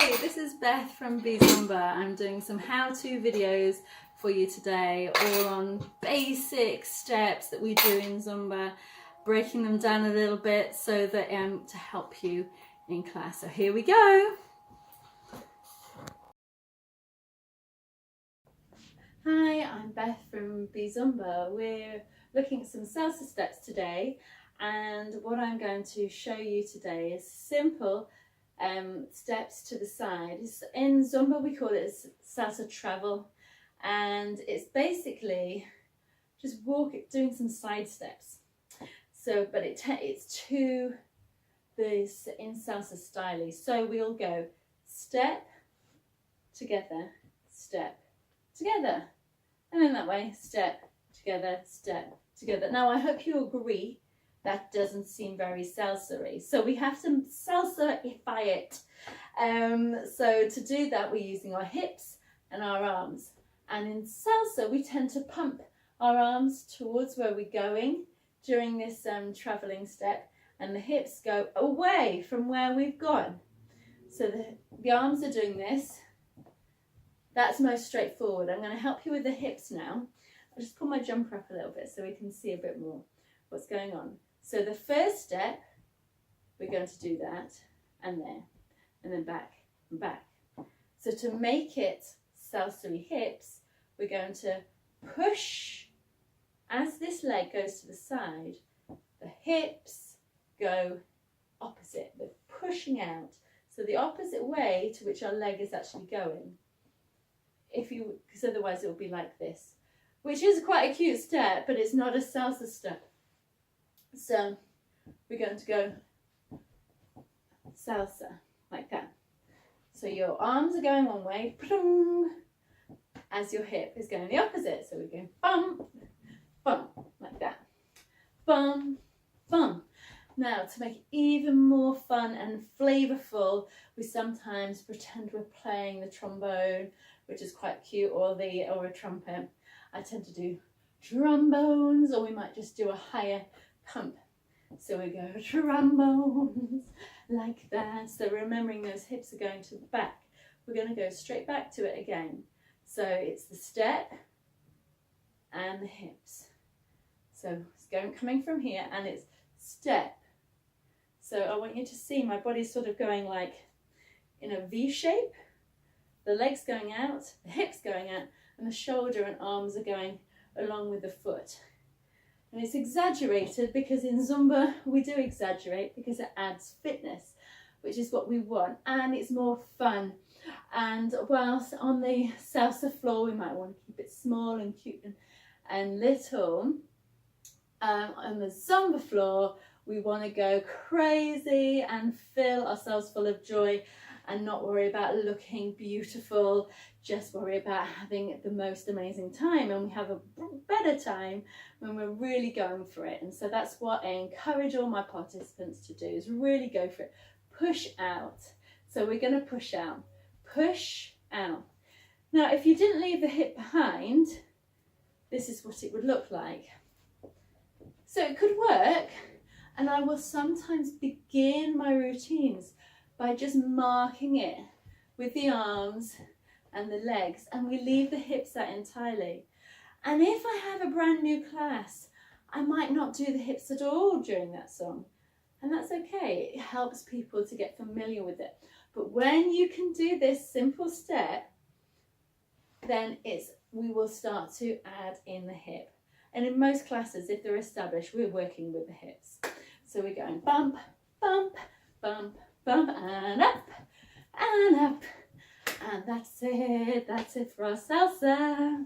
Hey, this is Beth from Zumba. I'm doing some how-to videos for you today, all on basic steps that we do in Zumba, breaking them down a little bit so that to help you in class. So here we go. Hi, I'm Beth from Zumba. We're looking at some salsa steps today, and what I'm going to show you today is simple steps to the side. In Zumba we call it salsa travel, and it's basically just doing some side steps. So, but it's to this in salsa style. So we'll go step together, step together, and then that way step together, step together. Now I hope you agree that doesn't seem very salsa-y, so we have to salsa-ify it. So to do that we're using our hips and our arms, and in salsa we tend to pump our arms towards where we're going during this travelling step, and the hips go away from where we've gone. So the arms are doing this. That's most straightforward. I'm going to help you with the hips now. I'll just pull my jumper up a little bit so we can see a bit more what's going on. So the first step, we're going to do that, and there, and then back and back. So to make it salsa-y hips, we're going to push. As this leg goes to the side, the hips go opposite. We're pushing out. So the opposite way to which our leg is actually going. Because otherwise it will be like this, which is quite a cute step, but it's not a salsa step. So we're going to go salsa like that. So your arms are going one way, as your hip is going the opposite. So we're going bump, bump, like that. Bum, bum. Now, to make it even more fun and flavourful, we sometimes pretend we're playing the trombone, which is quite cute, or a trumpet. I tend to do trombones, or we might just do a higher pump. So we go trombones like that. So remembering those hips are going to the back. We're going to go straight back to it again. So it's the step and the hips. So it's coming from here, and it's step. So I want you to see my body's sort of going like in a V shape. The legs going out, the hips going out, and the shoulder and arms are going along with the foot. And it's exaggerated because in Zumba we do exaggerate because it adds fitness, which is what we want, and it's more fun. And whilst on the salsa floor we might want to keep it small and cute and little, on the Zumba floor we want to go crazy and fill ourselves full of joy and not worry about looking beautiful, just worry about having the most amazing time. And we have a better time when we're really going for it. And so that's what I encourage all my participants to do, is really go for it. Push out. So we're going to push out. Push out. Now, if you didn't leave the hip behind, this is what it would look like. So it could work, and I will sometimes begin my routines by just marking it with the arms and the legs, and we leave the hips out entirely. And if I have a brand new class, I might not do the hips at all during that song, and that's okay. It helps people to get familiar with it. But when you can do this simple step, then we will start to add in the hip. And in most classes, if they're established, we're working with the hips. So we're going bump, bump, bump, bump, and up, and up. And that's it for our salsa.